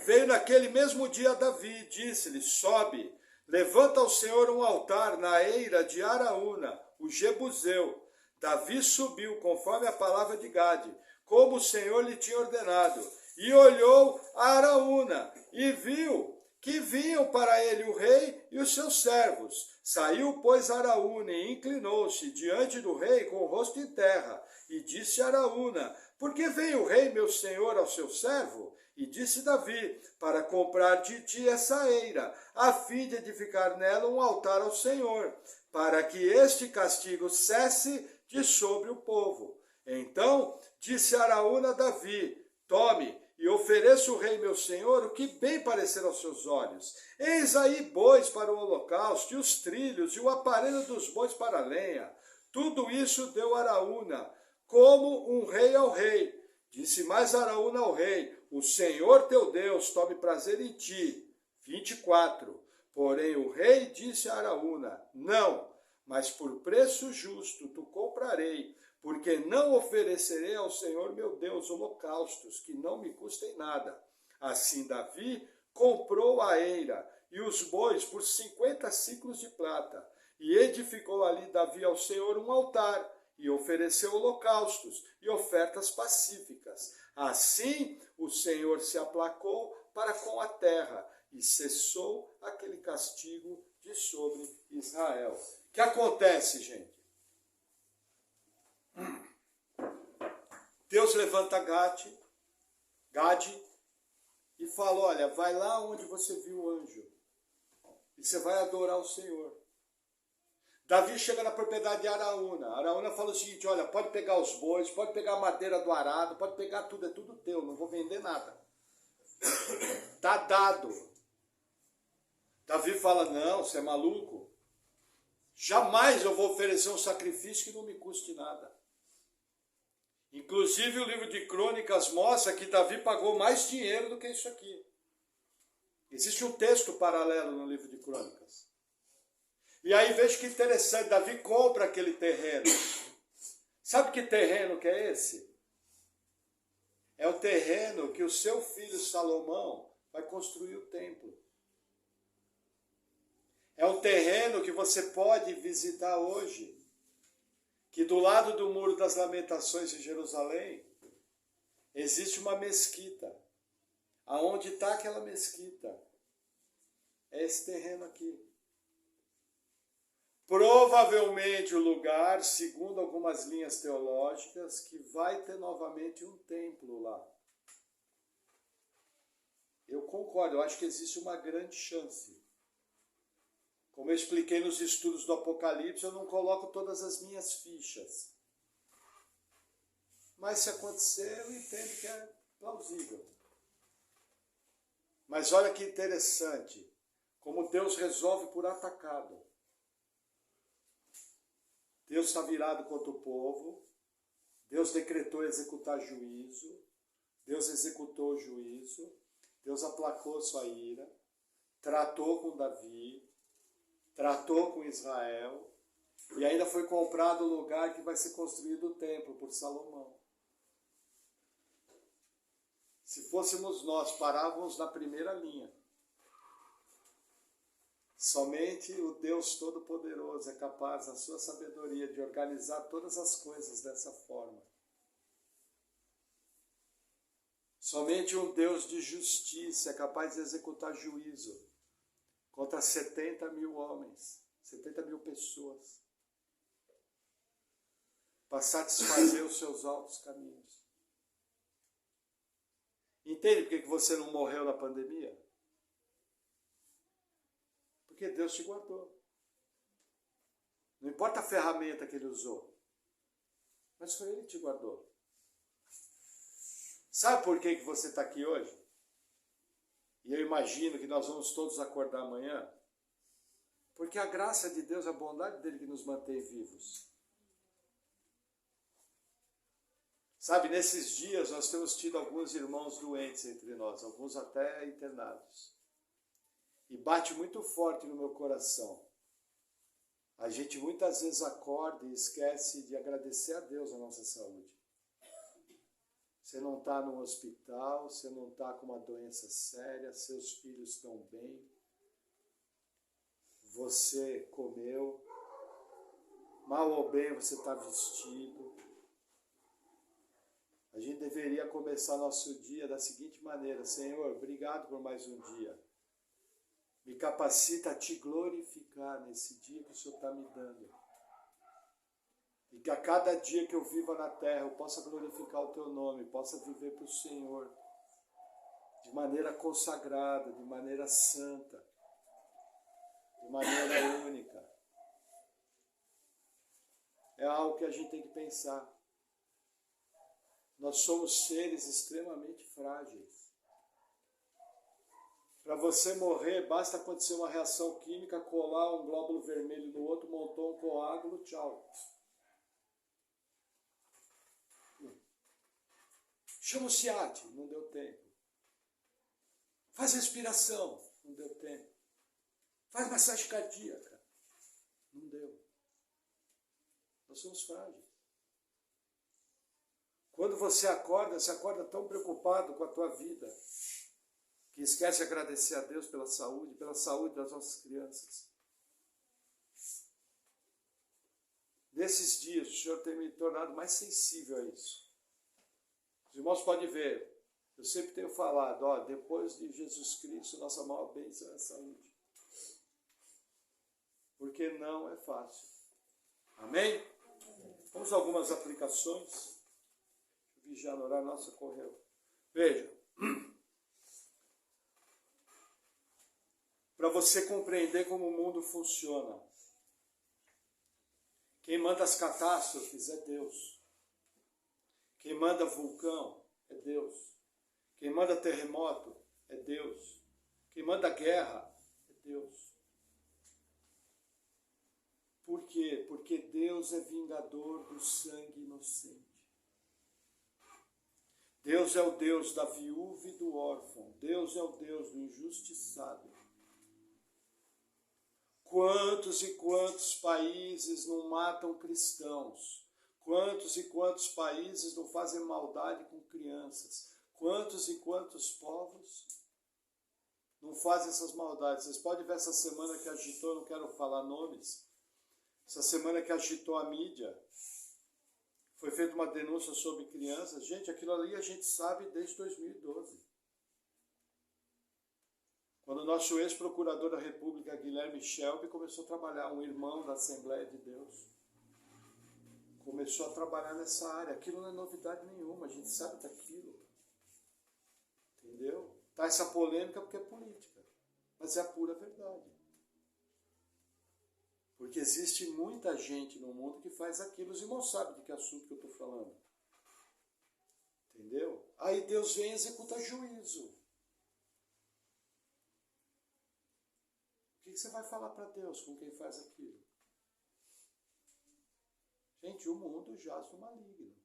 veio naquele mesmo dia a Davi e disse-lhe, sobe, levanta ao Senhor um altar na eira de Araúna, o Jebuseu. Davi subiu, conforme a palavra de Gade, como o Senhor lhe tinha ordenado, e olhou a Araúna, e viu que vinham para ele o rei e os seus servos. Saiu, pois, Araúna, e inclinou-se diante do rei com o rosto em terra, e disse a Araúna, por que vem o rei, meu senhor, ao seu servo? E disse Davi, para comprar de ti essa eira, a fim de edificar nela um altar ao Senhor, para que este castigo cesse de sobre o povo. Então disse Araúna a Davi, tome, e ofereça o rei meu senhor o que bem parecer aos seus olhos. Eis aí bois para o holocausto, e os trilhos, e o aparelho dos bois para a lenha. Tudo isso deu Araúna, como um rei ao rei. Disse mais Araúna ao rei, o Senhor teu Deus tome prazer em ti. 24. Porém o rei disse a Araúna, não, mas por preço justo tu comprarei, porque não oferecerei ao Senhor meu Deus holocaustos, que não me custem nada. Assim Davi comprou a eira e os bois por 50 siclos de prata, e edificou ali Davi ao Senhor um altar, e ofereceu holocaustos e ofertas pacíficas. Assim o Senhor se aplacou para com a terra, e cessou aquele castigo de sobre Israel. O que acontece, gente? Deus levanta Gade e fala, olha, vai lá onde você viu o anjo e você vai adorar o Senhor. Davi chega na propriedade de Araúna. Araúna fala o seguinte, olha, pode pegar os bois, pode pegar a madeira do arado, pode pegar tudo, é tudo teu, não vou vender nada. Tá dado. Davi fala, não, você é maluco? Jamais eu vou oferecer um sacrifício que não me custe nada. Inclusive o livro de Crônicas mostra que Davi pagou mais dinheiro do que isso aqui. Existe um texto paralelo no livro de Crônicas. E aí veja que interessante, Davi compra aquele terreno. Sabe que terreno que é esse? É o terreno que o seu filho Salomão vai construir o templo. É um terreno que você pode visitar hoje. Que do lado do Muro das Lamentações em Jerusalém, existe uma mesquita. Aonde está aquela mesquita? É esse terreno aqui. Provavelmente o lugar, segundo algumas linhas teológicas, que vai ter novamente um templo lá. Eu concordo, eu acho que existe uma grande chance. Como eu expliquei nos estudos do Apocalipse, eu não coloco todas as minhas fichas. Mas se acontecer, eu entendo que é plausível. Mas olha que interessante, como Deus resolve por atacado. Deus está virado contra o povo, Deus decretou executar juízo, Deus executou o juízo, Deus aplacou sua ira, tratou com Davi, tratou com Israel, e ainda foi comprado o lugar que vai ser construído o templo por Salomão. Se fôssemos nós, parávamos na primeira linha. Somente o Deus Todo-Poderoso é capaz, na sua sabedoria, de organizar todas as coisas dessa forma. Somente um Deus de justiça é capaz de executar juízo contra 70 mil homens, 70 mil pessoas, para satisfazer os seus altos caminhos. Entende por que você não morreu na pandemia? Porque Deus te guardou. Não importa a ferramenta que Ele usou, mas foi Ele que te guardou. Sabe por que você está aqui hoje? E eu imagino que nós vamos todos acordar amanhã. Porque a graça de Deus, a bondade dEle que nos mantém vivos. Sabe, nesses dias nós temos tido alguns irmãos doentes entre nós, alguns até internados. E bate muito forte no meu coração. A gente muitas vezes acorda e esquece de agradecer a Deus a nossa saúde. Você não está no hospital, você não está com uma doença séria, seus filhos estão bem, você comeu, mal ou bem você está vestido. A gente deveria começar nosso dia da seguinte maneira: Senhor, obrigado por mais um dia. Me capacita a te glorificar nesse dia que o Senhor está me dando. E que a cada dia que eu viva na terra eu possa glorificar o Teu nome, possa viver para o Senhor de maneira consagrada, de maneira santa, de maneira única. É algo que a gente tem que pensar. Nós somos seres extremamente frágeis. Para você morrer, basta acontecer uma reação química, colar um glóbulo vermelho no outro, montou um coágulo, tchau. Chama o SIAT, não deu tempo. Faz respiração, não deu tempo. Faz massagem cardíaca, não deu. Nós somos frágeis. Quando você acorda tão preocupado com a tua vida, que esquece de agradecer a Deus pela saúde das nossas crianças. Nesses dias, o Senhor tem me tornado mais sensível a isso. Os irmãos podem ver, eu sempre tenho falado, depois de Jesus Cristo, nossa maior bênção é a saúde. Porque não é fácil. Amém? Vamos a algumas aplicações. Já no horário, nossa, correu. Veja. Para você compreender como o mundo funciona. Quem manda as catástrofes é Deus. Quem manda vulcão é Deus. Quem manda terremoto é Deus. Quem manda guerra é Deus. Por quê? Porque Deus é vingador do sangue inocente. Deus é o Deus da viúva e do órfão. Deus é o Deus do injustiçado. Quantos e quantos países não matam cristãos? Quantos e quantos países não fazem maldade com crianças? Quantos e quantos povos não fazem essas maldades? Vocês podem ver essa semana que agitou, não quero falar nomes, essa semana que agitou a mídia, foi feita uma denúncia sobre crianças. Gente, aquilo ali a gente sabe desde 2012. Quando o nosso ex-procurador da República, Guilherme Shelby, começou a trabalhar, um irmão da Assembleia de Deus, começou a trabalhar nessa área. Aquilo não é novidade nenhuma, a gente sabe daquilo. Entendeu? Tá essa polêmica porque é política, mas é a pura verdade. Porque existe muita gente no mundo que faz aquilo. Os irmãos sabem de que assunto que eu estou falando. Entendeu? Aí Deus vem e executa juízo. O que você vai falar para Deus com quem faz aquilo? Gente, o mundo jaz no maligno.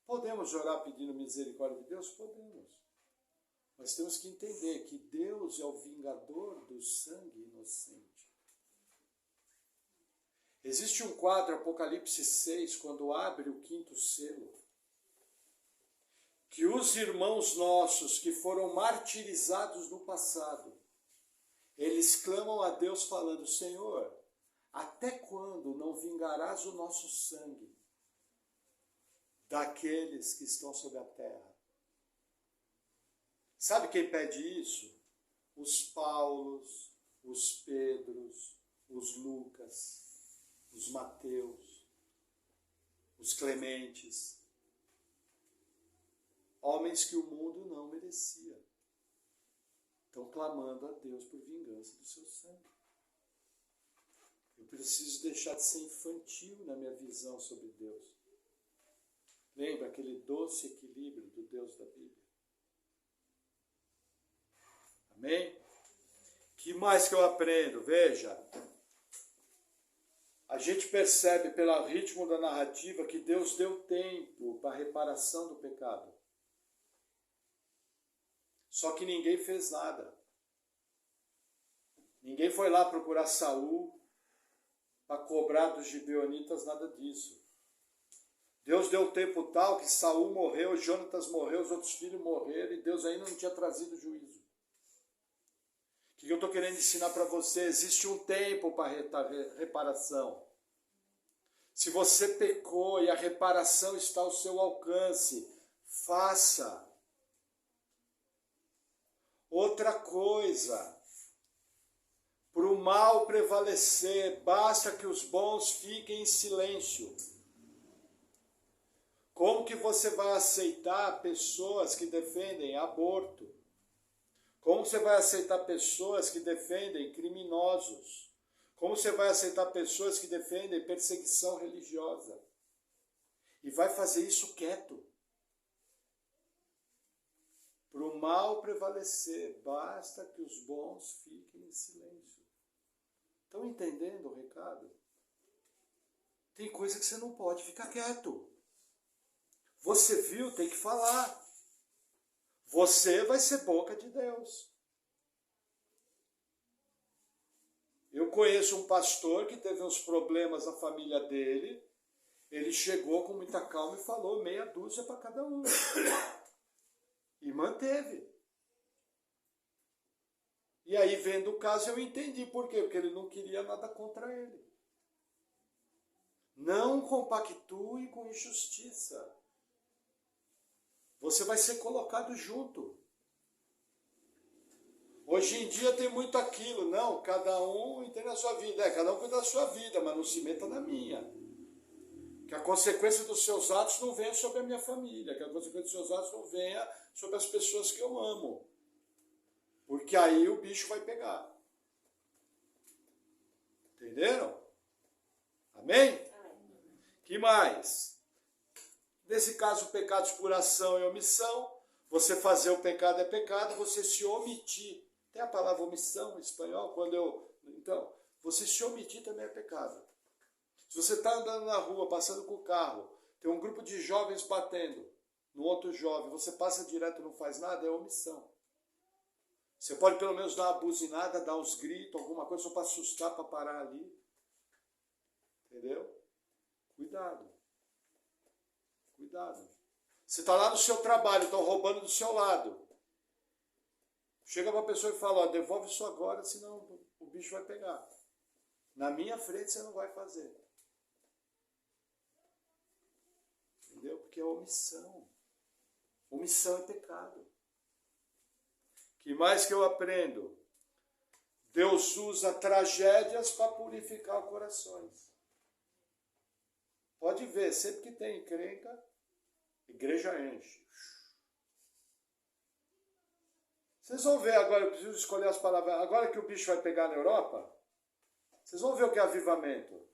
Podemos orar pedindo misericórdia de Deus? Podemos. Mas temos que entender que Deus é o vingador do sangue inocente. Existe um quadro, Apocalipse 6, quando abre o 5º selo, que os irmãos nossos que foram martirizados no passado, eles clamam a Deus falando: Senhor, até quando não vingarás o nosso sangue? daqueles que estão sobre a terra. Sabe quem pede isso? Os Paulos, os Pedros, os Lucas, os Mateus, os Clementes. Homens que o mundo não merecia. Estão clamando a Deus por vingança do seu sangue. Eu preciso deixar de ser infantil na minha visão sobre Deus. Lembra aquele doce equilíbrio do Deus da Bíblia? Amém? Que mais que eu aprendo? Veja, a gente percebe pelo ritmo da narrativa que Deus deu tempo para a reparação do pecado. Só que ninguém fez nada. Ninguém foi lá procurar Saul para cobrar dos gibeonitas nada disso. Deus deu tempo tal que Saul morreu, Jonatas morreu, os outros filhos morreram e Deus ainda não tinha trazido juízo. O que eu estou querendo ensinar para você? Existe um tempo para reparação. Se você pecou e a reparação está ao seu alcance, faça. Outra coisa, para o mal prevalecer, basta que os bons fiquem em silêncio. Como que você vai aceitar pessoas que defendem aborto? Como você vai aceitar pessoas que defendem criminosos? Como você vai aceitar pessoas que defendem perseguição religiosa? E vai fazer isso quieto. Para o mal prevalecer, basta que os bons fiquem em silêncio. Estão entendendo o recado? Tem coisa que você não pode ficar quieto. Você viu, tem que falar. Você vai ser boca de Deus. Eu conheço um pastor que teve uns problemas na família dele. Ele chegou com muita calma e falou meia dúzia para cada um. E manteve. E aí, vendo o caso, eu entendi por quê. Porque ele não queria nada contra ele. Não compactue com injustiça. Você vai ser colocado junto. Hoje em dia tem muito aquilo. Não, cada um entende a sua vida. Cada um cuida da sua vida, mas não se meta na minha. Que a consequência dos seus atos não venha sobre a minha família. Que a consequência dos seus atos não venha sobre as pessoas que eu amo. Porque aí o bicho vai pegar. Entenderam? Amém? Que mais? Nesse caso, pecados por ação e omissão. Você fazer o pecado é pecado, você se omitir. Tem a palavra omissão em espanhol? Então, você se omitir também é pecado. Se você está andando na rua, passando com o carro, tem um grupo de jovens batendo no outro jovem, você passa direto e não faz nada, é omissão. Você pode pelo menos dar uma buzinada, dar uns gritos, alguma coisa, só para assustar, para parar ali. Entendeu? Cuidado. Cuidado. Você está lá no seu trabalho, estão roubando do seu lado. Chega para a pessoa e fala, ó, devolve isso agora, senão o bicho vai pegar. Na minha frente você não vai fazer. Entendeu? Porque é omissão. Omissão é pecado. Que mais que eu aprendo? Deus usa tragédias para purificar corações. Pode ver, sempre que tem encrenca, igreja enche. Vocês vão ver agora, eu preciso escolher as palavras. Agora que o bicho vai pegar na Europa, vocês vão ver o que é avivamento.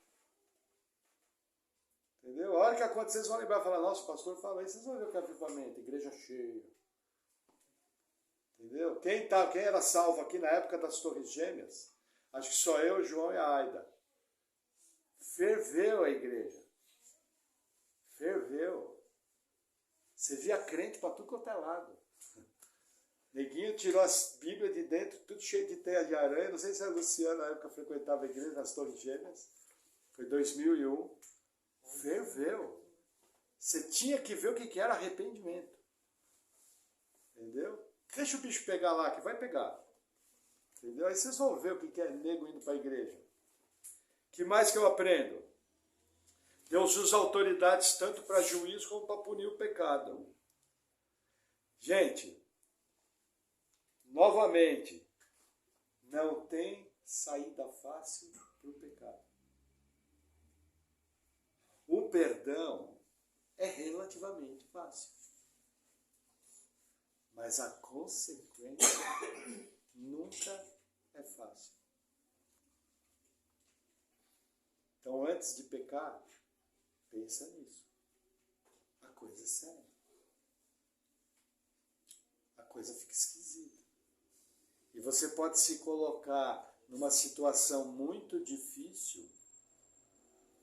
Entendeu? A hora que acontecer, vocês vão lembrar e falar, nossa, o pastor falou aí, vocês vão ver o que é avivamento, igreja cheia. Entendeu? Quem era salvo aqui na época das Torres Gêmeas? Acho que só eu, o João e a Aida. Ferveu a igreja. Ferveu. Você via crente para tudo quanto é lado. Neguinho tirou as Bíblias de dentro, tudo cheio de teia de aranha. Não sei se a Luciana na época frequentava a igreja nas Torres Gêmeas. Foi 2001. Ferveu. Você tinha que ver o que era arrependimento. Entendeu? Deixa o bicho pegar lá, que vai pegar. Entendeu? Aí vocês vão ver o que é nego indo para a igreja. Que mais que eu aprendo? Deus usa autoridades tanto para juízo como para punir o pecado. Gente, novamente, não tem saída fácil para o pecado. O perdão é relativamente fácil. Mas a consequência nunca é fácil. Então, antes de pecar, pensa nisso. A coisa é séria. A coisa fica esquisita. E você pode se colocar numa situação muito difícil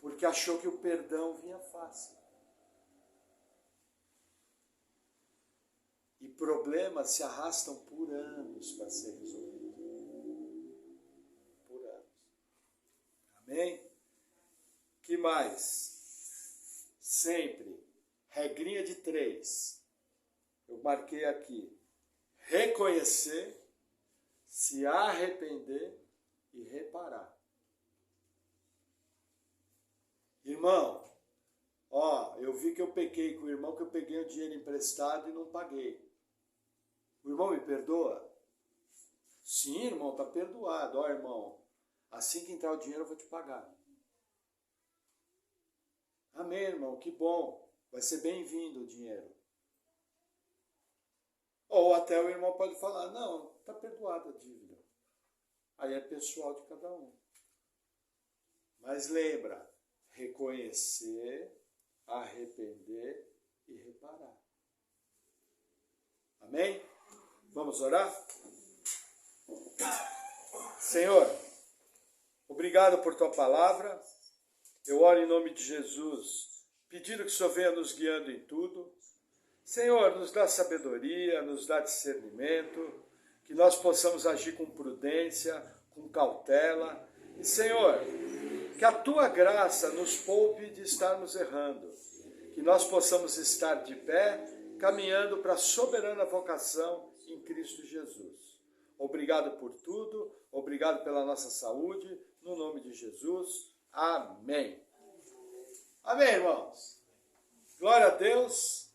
porque achou que o perdão vinha fácil. E problemas se arrastam por anos para ser resolvidos. Por anos. Amém? Que mais? Sempre. Regrinha de 3. Eu marquei aqui. Reconhecer, se arrepender e reparar. Irmão, eu vi que eu pequei com o irmão, que eu peguei o dinheiro emprestado e não paguei. O irmão me perdoa? Sim, irmão, está perdoado. Irmão, assim que entrar o dinheiro eu vou te pagar. Amém, irmão, que bom. Vai ser bem-vindo o dinheiro. Ou até o irmão pode falar, não, está perdoada a dívida. Aí é pessoal de cada um. Mas lembra, reconhecer, arrepender e reparar. Amém? Vamos orar? Senhor, obrigado por tua palavra. Eu oro em nome de Jesus, pedindo que o Senhor venha nos guiando em tudo. Senhor, nos dá sabedoria, nos dá discernimento, que nós possamos agir com prudência, com cautela. E, Senhor, que a tua graça nos poupe de estarmos errando, que nós possamos estar de pé, caminhando para a soberana vocação em Cristo Jesus. Obrigado por tudo, obrigado pela nossa saúde, no nome de Jesus. Amém. Amém, irmãos. Glória a Deus.